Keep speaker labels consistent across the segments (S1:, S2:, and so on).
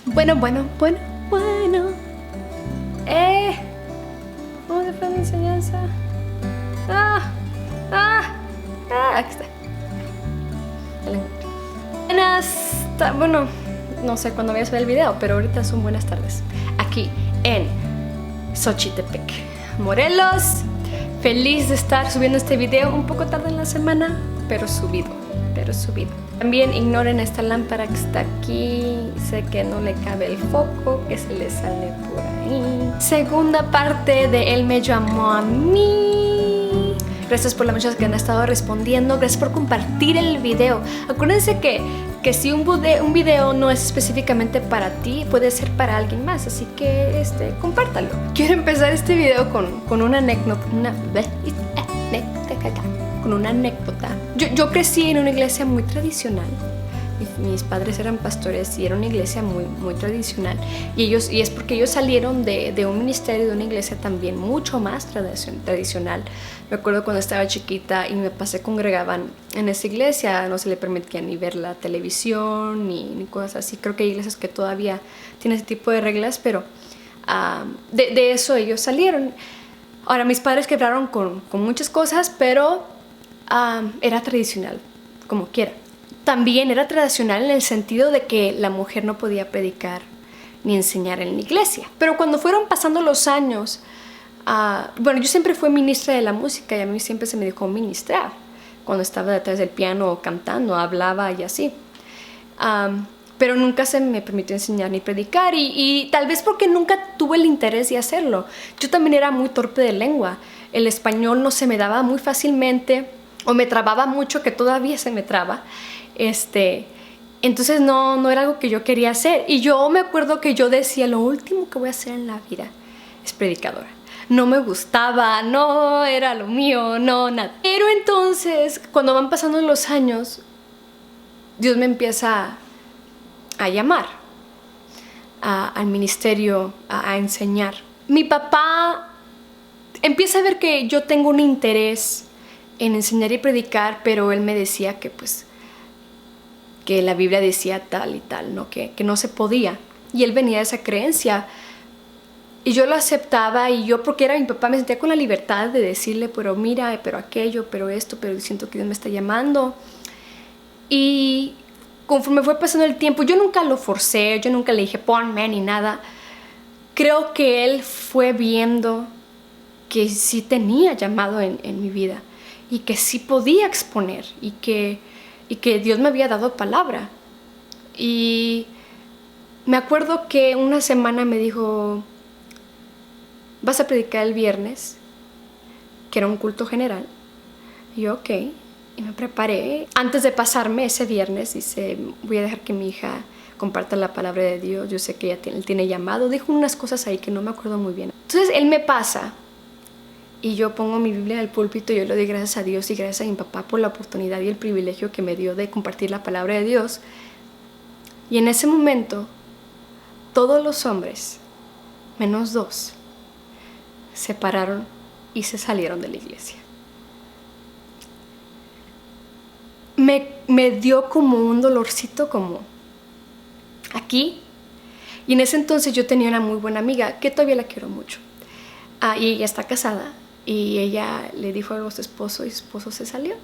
S1: Bueno. ¿Cómo se fue mi enseñanza? Aquí está. Bueno, no sé cuándo voy a subir el video, pero ahorita son buenas tardes. Aquí en Xochitepec, Morelos. Feliz de estar subiendo este video un poco tarde en la semana, pero subido. También ignoren esta lámpara que está aquí. Sé que no le cabe el foco, que se le sale por ahí. Segunda parte de Él me llamó a mí. Gracias por las muchas que han estado respondiendo. Gracias por compartir el video. Acuérdense que si un video no es específicamente para ti, puede ser para alguien más. Así que compártalo. Quiero empezar este video con una anécdota. Yo crecí en una iglesia muy tradicional. Mis padres eran pastores y era una iglesia muy tradicional. Y es porque ellos salieron de un ministerio, de una iglesia también mucho más tradicional. Me acuerdo cuando estaba chiquita y mi papá se congregaban en esa iglesia, no se le permitía ni ver la televisión ni cosas así. Creo que hay iglesias que todavía tienen ese tipo de reglas, pero de eso ellos salieron. Ahora, mis padres quebraron con muchas cosas, pero era tradicional, como quiera. También era tradicional en el sentido de que la mujer no podía predicar ni enseñar en la iglesia. Pero cuando fueron pasando los años, yo siempre fui ministra de la música y a mí siempre se me dejó ministrar. Cuando estaba detrás del piano cantando, hablaba y así. Pero nunca se me permitió enseñar ni predicar y tal vez porque nunca tuve el interés de hacerlo. Yo también era muy torpe de lengua. El español no se me daba muy fácilmente o me trababa mucho, que todavía se me traba. Entonces no era algo que yo quería hacer. Y yo me acuerdo que yo decía, lo último que voy a hacer en la vida es predicadora. No me gustaba, no era lo mío, no, nada. Pero entonces, cuando van pasando los años, Dios me empieza a llamar al ministerio, a enseñar. Mi papá empieza a ver que yo tengo un interés en enseñar y predicar, pero él me decía que la Biblia decía tal y tal, ¿no? Que no se podía. Y él venía de esa creencia. Y yo lo aceptaba y yo, porque era mi papá, me sentía con la libertad de decirle, pero mira, pero aquello, pero esto, pero siento que Dios me está llamando. Y conforme fue pasando el tiempo, yo nunca lo forcé, yo nunca le dije ponme ni nada. Creo que él fue viendo que sí tenía llamado en mi vida y que sí podía exponer y que Dios me había dado palabra. Y me acuerdo que una semana me dijo, vas a predicar el viernes, que era un culto general. Y yo, ok. Y me preparé. Antes de pasarme ese viernes, dice, voy a dejar que mi hija comparta la palabra de Dios. Yo sé que él tiene llamado. Dijo unas cosas ahí que no me acuerdo muy bien. Entonces él me pasa y yo pongo mi Biblia en el púlpito y yo le doy gracias a Dios y gracias a mi papá por la oportunidad y el privilegio que me dio de compartir la palabra de Dios. Y en ese momento, todos los hombres, menos 2, se pararon y se salieron de la iglesia. Me dio como un dolorcito como aquí. Y en ese entonces yo tenía una muy buena amiga que todavía la quiero mucho. Y ella está casada y ella le dijo algo a su esposo y su esposo se salió.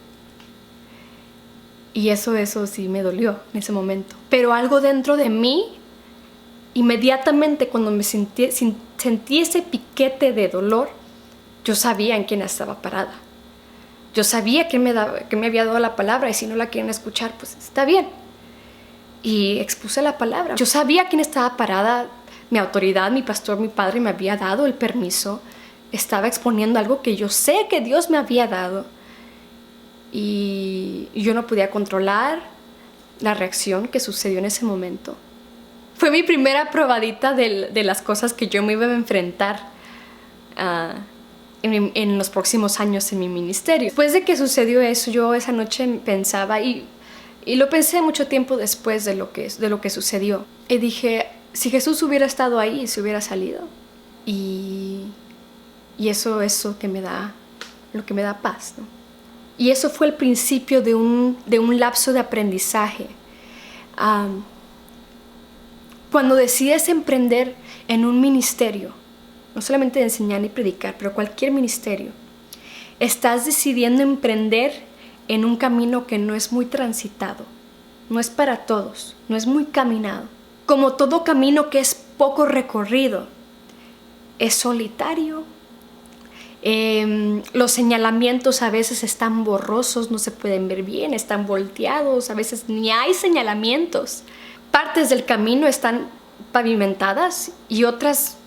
S1: Y eso sí me dolió en ese momento. Pero algo dentro de mí, inmediatamente cuando me sentí ese piquete de dolor, yo sabía en quién estaba parada. Yo sabía que me había dado la palabra y si no la quieren escuchar, pues está bien. Y expuse la palabra. Yo sabía quién estaba parada. Mi autoridad, mi pastor, mi padre me había dado el permiso. Estaba exponiendo algo que yo sé que Dios me había dado. Y yo no podía controlar la reacción que sucedió en ese momento. Fue mi primera probadita de las cosas que yo me iba a enfrentar en los próximos años en mi ministerio. Después de que sucedió eso, yo esa noche pensaba, y lo pensé mucho tiempo después de lo que sucedió. Y dije, si Jesús hubiera estado ahí, se hubiera salido. Y eso que me da, lo que me da paz, ¿no? Y eso fue el principio de un lapso de aprendizaje. Cuando decides emprender en un ministerio, no solamente de enseñar y predicar, pero cualquier ministerio, estás decidiendo emprender en un camino que no es muy transitado, no es para todos, no es muy caminado. Como todo camino que es poco recorrido, es solitario. Los señalamientos a veces están borrosos, no se pueden ver bien, están volteados, a veces ni hay señalamientos. Partes del camino están pavimentadas y otras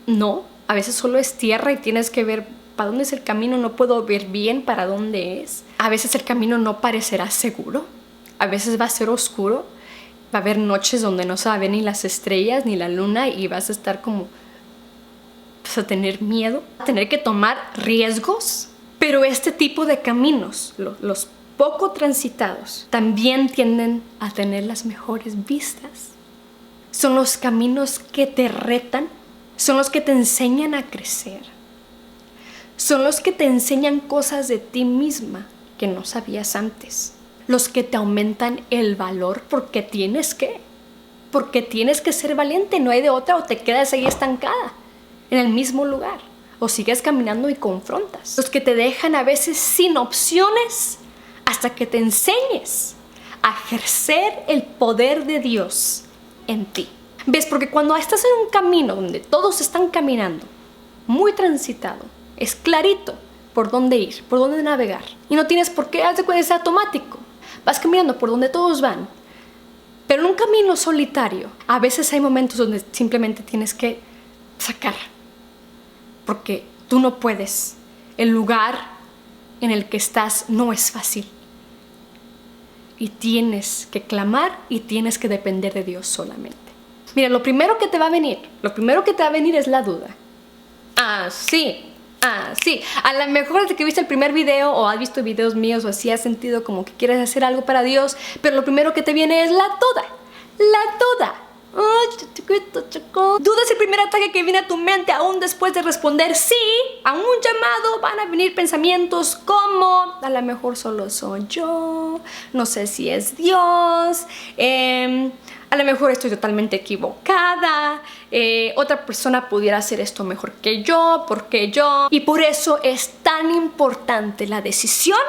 S1: no. A veces solo es tierra y tienes que ver para dónde es el camino, no puedo ver bien para dónde es. A veces el camino no parecerá seguro, a veces va a ser oscuro, va a haber noches donde no se va a ver ni las estrellas ni la luna y vas a estar como a tener miedo, a tener que tomar riesgos. Pero este tipo de caminos, los poco transitados, también tienden a tener las mejores vistas. Son los caminos que te retan, son los que te enseñan a crecer, son los que te enseñan cosas de ti misma que no sabías antes, los que te aumentan el valor porque tienes que ser valiente, no hay de otra, o te quedas ahí estancada en el mismo lugar, o sigues caminando y confrontas. Los que te dejan a veces sin opciones hasta que te enseñes a ejercer el poder de Dios en ti. ¿Ves? Porque cuando estás en un camino donde todos están caminando, muy transitado, es clarito por dónde ir, por dónde navegar. Y no tienes por qué, es automático. Vas caminando por donde todos van. Pero en un camino solitario, a veces hay momentos donde simplemente tienes que sacar. Porque tú no puedes. El lugar en el que estás no es fácil. Y tienes que clamar y tienes que depender de Dios solamente. Mira, lo primero que te va a venir es la duda. Sí. A lo mejor desde que viste el primer video o has visto videos míos o así has sentido como que quieres hacer algo para Dios, pero lo primero que te viene es la duda. Duda es el primer ataque que viene a tu mente aún después de responder sí a un llamado. Van a venir pensamientos como a lo mejor solo soy yo, no sé si es Dios, a lo mejor estoy totalmente equivocada, otra persona pudiera hacer esto mejor que yo, porque yo. Y por eso es tan importante la decisión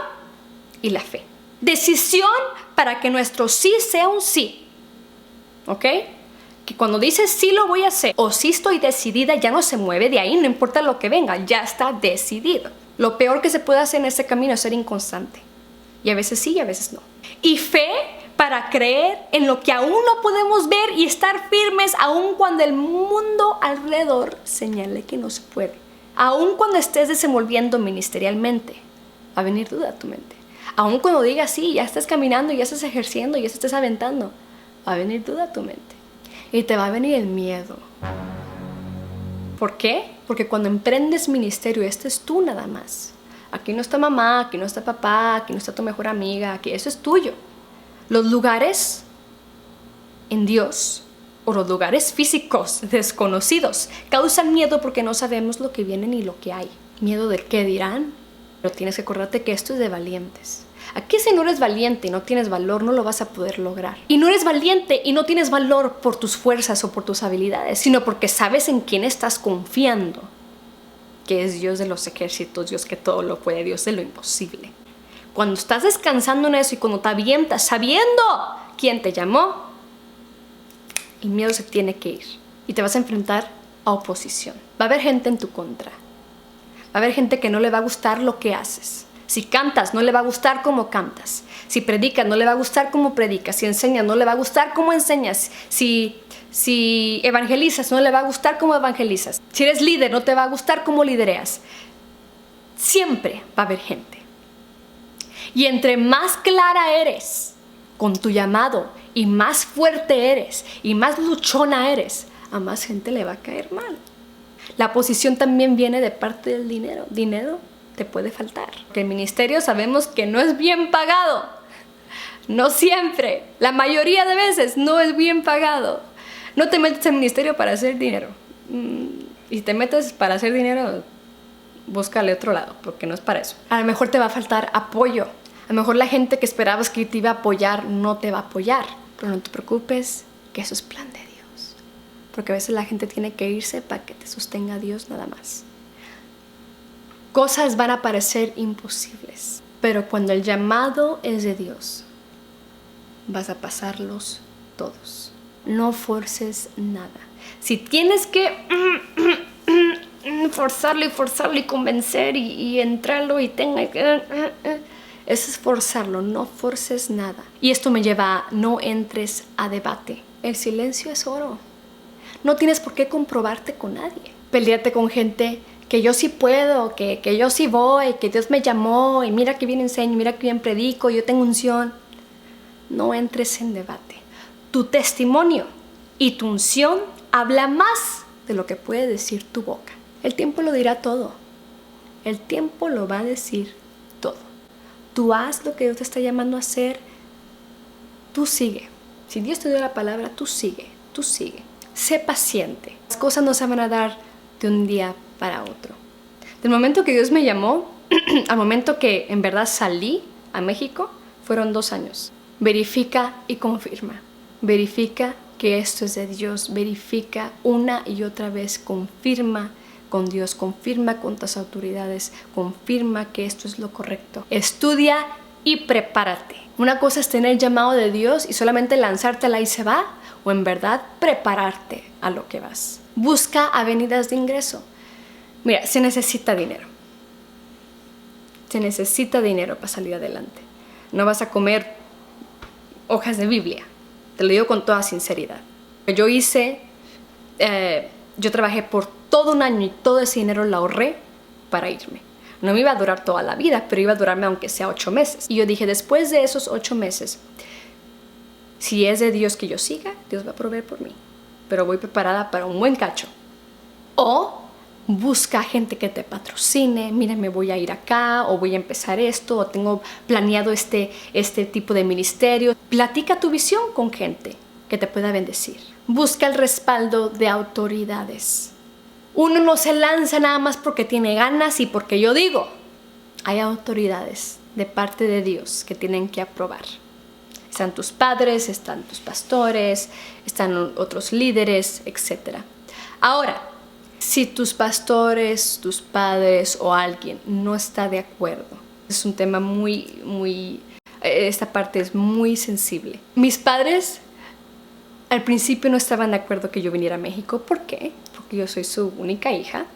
S1: y la fe. Decisión para que nuestro sí sea un sí. ¿Ok? Que cuando dices sí lo voy a hacer o sí estoy decidida, ya no se mueve de ahí, no importa lo que venga, ya está decidido. Lo peor que se puede hacer en este camino es ser inconstante. Y a veces sí y a veces no. Y fe para creer en lo que aún no podemos ver y estar firmes aún cuando el mundo alrededor señale que no se puede. Aún cuando estés desenvolviendo ministerialmente, va a venir duda a tu mente. Aún cuando digas sí, ya estás caminando, ya estás ejerciendo, ya estás aventando, va a venir duda a tu mente. Y te va a venir el miedo. ¿Por qué? Porque cuando emprendes ministerio, este es tú nada más. Aquí no está mamá, aquí no está papá, aquí no está tu mejor amiga, aquí eso es tuyo. Los lugares en Dios o los lugares físicos desconocidos causan miedo porque no sabemos lo que viene ni lo que hay. Miedo del qué dirán, pero tienes que acordarte que esto es de valientes. Aquí si no eres valiente y no tienes valor, no lo vas a poder lograr. Y no eres valiente y no tienes valor por tus fuerzas o por tus habilidades, sino porque sabes en quién estás confiando, que es Dios de los ejércitos, Dios que todo lo puede, Dios de lo imposible. Cuando estás descansando en eso y cuando te avientas sabiendo quién te llamó, el miedo se tiene que ir y te vas a enfrentar a oposición. Va a haber gente en tu contra. Va a haber gente que no le va a gustar lo que haces. Si cantas, no le va a gustar cómo cantas. Si predicas, no le va a gustar cómo predicas. Si enseñas, no le va a gustar cómo enseñas. Si evangelizas, no le va a gustar cómo evangelizas. Si eres líder, no te va a gustar cómo lidereas. Siempre va a haber gente. Y entre más clara eres con tu llamado y más fuerte eres y más luchona eres, a más gente le va a caer mal. La posición también viene de parte del dinero. Dinero te puede faltar. Que el ministerio sabemos que no es bien pagado. No siempre. La mayoría de veces no es bien pagado. No te metes en ministerio para hacer dinero. Y si te metes para hacer dinero, búscale otro lado, porque no es para eso. A lo mejor te va a faltar apoyo. A lo mejor la gente que esperabas que te iba a apoyar no te va a apoyar. Pero no te preocupes, que eso es plan de Dios. porque a veces la gente tiene que irse para que te sostenga Dios nada más. Cosas van a parecer imposibles, pero cuando el llamado es de Dios, vas a pasarlos todos. No forces nada. Si tienes que forzarlo y convencer y entrarlo y tenga que... Eso es forzarlo, no forces nada. Y esto me lleva a no entres a debate. El silencio es oro. No tienes por qué comprobarte con nadie. Pelearte con gente que yo sí puedo, que yo sí voy, que Dios me llamó y mira que bien enseño, mira que bien predico, yo tengo unción. No entres en debate. Tu testimonio y tu unción habla más de lo que puede decir tu boca. El tiempo lo dirá todo. El tiempo lo va a decir todo. Tú haz lo que Dios te está llamando a hacer. Tú sigue. Si Dios te dio la palabra, tú sigue. Tú sigue. Sé paciente. Las cosas no se van a dar de un día para otro. Del momento que Dios me llamó, al momento que en verdad salí a México, fueron 2 años. Verifica y confirma. Verifica que esto es de Dios. Verifica una y otra vez. Confirma con Dios. Confirma con tus autoridades. Confirma que esto es lo correcto. Estudia y prepárate. Una cosa es tener llamado de Dios y solamente lanzártela y se va. O en verdad prepararte a lo que vas. Busca avenidas de ingreso. Mira, se necesita dinero. Se necesita dinero para salir adelante. No vas a comer hojas de Biblia. Te lo digo con toda sinceridad. Yo trabajé por todo un año y todo ese dinero lo ahorré para irme. No me iba a durar toda la vida, pero iba a durarme aunque sea 8 meses. Y yo dije, después de esos 8 meses, si es de Dios que yo siga, Dios va a proveer por mí. Pero voy preparada para un buen cacho. O busca gente que te patrocine. Mira, me voy a ir acá, o voy a empezar esto, o tengo planeado este tipo de ministerio. Platica tu visión con gente que te pueda bendecir. Busca el respaldo de autoridades. Uno no se lanza nada más porque tiene ganas y porque yo digo. Hay autoridades de parte de Dios que tienen que aprobar. Están tus padres, están tus pastores, están otros líderes, etc. Ahora, si tus pastores, tus padres o alguien no está de acuerdo, es un tema esta parte es muy sensible. Mis padres al principio no estaban de acuerdo que yo viniera a México. ¿Por qué? Porque yo soy su única hija.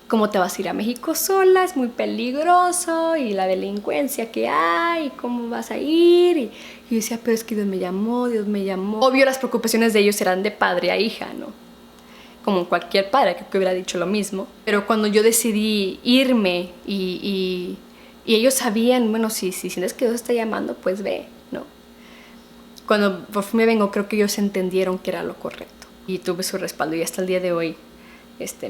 S1: ¿Cómo te vas a ir a México sola? Es muy peligroso, y la delincuencia que hay, ¿cómo vas a ir? Y yo decía, pero es que Dios me llamó. Obvio, las preocupaciones de ellos eran de padre a hija, ¿no? Como cualquier padre, creo que hubiera dicho lo mismo. Pero cuando yo decidí irme y ellos sabían, bueno, si sientes que Dios está llamando, pues ve, ¿no? Cuando por fin me vengo, creo que ellos entendieron que era lo correcto. Y tuve su respaldo, y hasta el día de hoy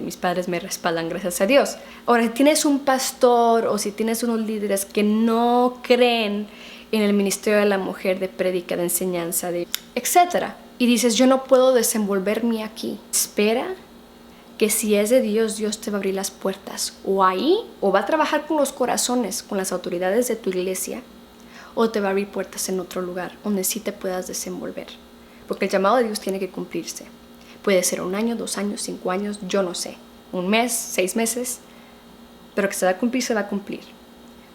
S1: mis padres me respaldan, gracias a Dios. Ahora, si tienes un pastor o si tienes unos líderes que no creen en el ministerio de la mujer, de prédica, de enseñanza, etc., y dices, yo no puedo desenvolverme aquí, espera que si es de Dios, Dios te va a abrir las puertas, o ahí, o va a trabajar con los corazones, con las autoridades de tu iglesia, o te va a abrir puertas en otro lugar donde sí te puedas desenvolver, porque el llamado de Dios tiene que cumplirse. Puede ser 1 año, 2 años, 5 años, yo no sé, 1 mes, 6 meses, pero que se va a cumplir, se va a cumplir.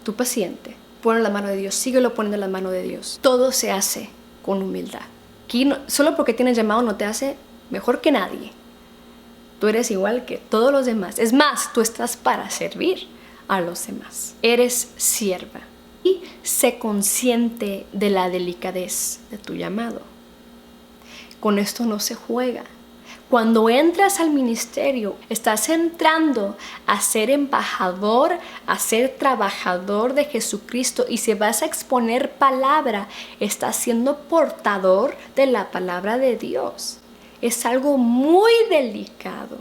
S1: Tú paciente, pon en la mano de Dios, síguelo poniendo en la mano de Dios. Todo se hace con humildad. Aquí solo porque tienes llamado no te hace mejor que nadie. Tú eres igual que todos los demás. Es más, tú estás para servir a los demás. Eres sierva. Y sé consciente de la delicadez de tu llamado. Con esto no se juega. Cuando entras al ministerio, estás entrando a ser embajador, a ser trabajador de Jesucristo. Y si vas a exponer palabra, estás siendo portador de la palabra de Dios. Es algo muy delicado.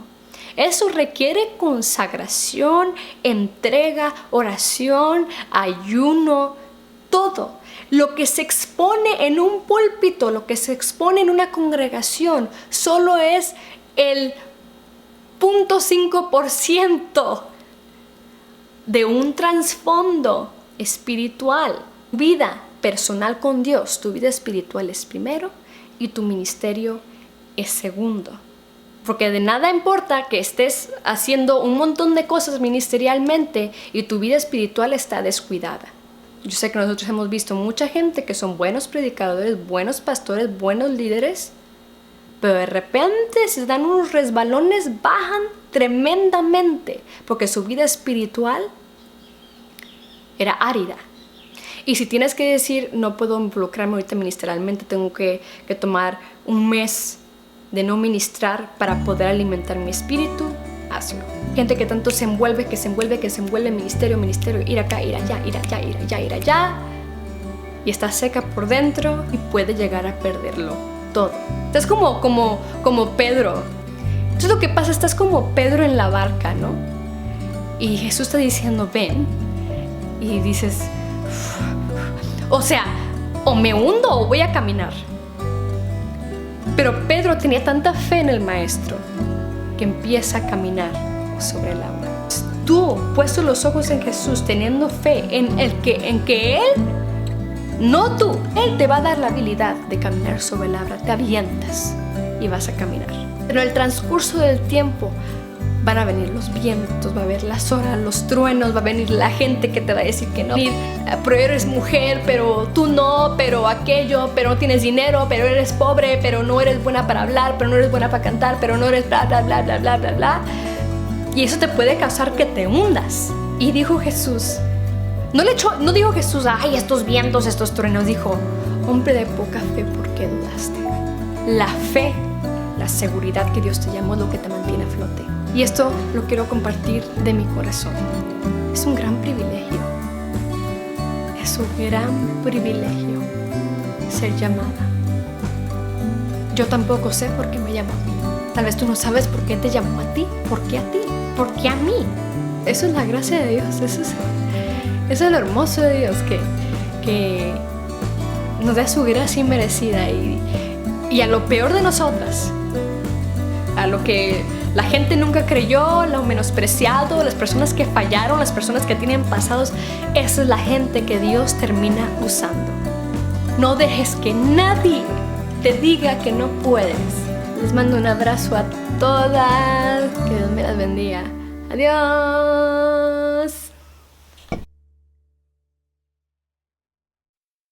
S1: Eso requiere consagración, entrega, oración, ayuno, todo. Lo que se expone en un púlpito, lo que se expone en una congregación, solo es el 0.5% de un trasfondo espiritual. Tu vida personal con Dios, tu vida espiritual es primero, y tu ministerio es segundo. Porque de nada importa que estés haciendo un montón de cosas ministerialmente y tu vida espiritual está descuidada. Yo sé que nosotros hemos visto mucha gente que son buenos predicadores, buenos pastores, buenos líderes, pero de repente se dan unos resbalones, bajan tremendamente porque su vida espiritual era árida. Y si tienes que decir, no puedo involucrarme ahorita ministerialmente, tengo que tomar un mes de no ministrar para poder alimentar mi espíritu, hazlo. Gente que tanto se envuelve, ministerio, ir acá, ir allá, y está seca por dentro y puede llegar a perderlo todo. Estás como Pedro. Entonces lo que pasa, estás como Pedro en la barca, ¿no? Y Jesús está diciendo, ven, y dices, o sea, o me hundo o voy a caminar. Pero Pedro tenía tanta fe en el maestro que empieza a caminar sobre el agua. Tú, puesto los ojos en Jesús, teniendo fe en que Él, no tú, Él te va a dar la habilidad de caminar sobre el agua. Te avientas y vas a caminar. Pero en el transcurso del tiempo van a venir los vientos, va a haber las horas, los truenos, va a venir la gente que te va a decir que no. Pero eres mujer, pero tú no, pero aquello, pero no tienes dinero, pero eres pobre, pero no eres buena para hablar, pero no eres buena para cantar, pero no eres bla, bla, bla, bla, bla, bla, bla. Y eso te puede causar que te hundas. Y dijo Jesús, no dijo Jesús, ay, estos vientos, estos truenos, dijo, hombre de poca fe, ¿por qué dudaste? La fe, la seguridad que Dios te llamó es lo que te mantiene a flote. Y esto lo quiero compartir de mi corazón. Es un gran privilegio. Es un gran privilegio ser llamada. Yo tampoco sé por qué me llamó a mí. Tal vez tú no sabes por qué te llamó a ti. ¿Por qué a ti? ¿Por qué a mí? Eso es la gracia de Dios. Eso es lo hermoso de Dios, que nos da su gracia inmerecida y a lo peor de nosotras, a lo que la gente nunca creyó, lo menospreciado, las personas que fallaron, las personas que tienen pasados, esa es la gente que Dios termina usando. No dejes que nadie te diga que no puedes. Les mando un abrazo a todas, que Dios me las bendiga. Adiós.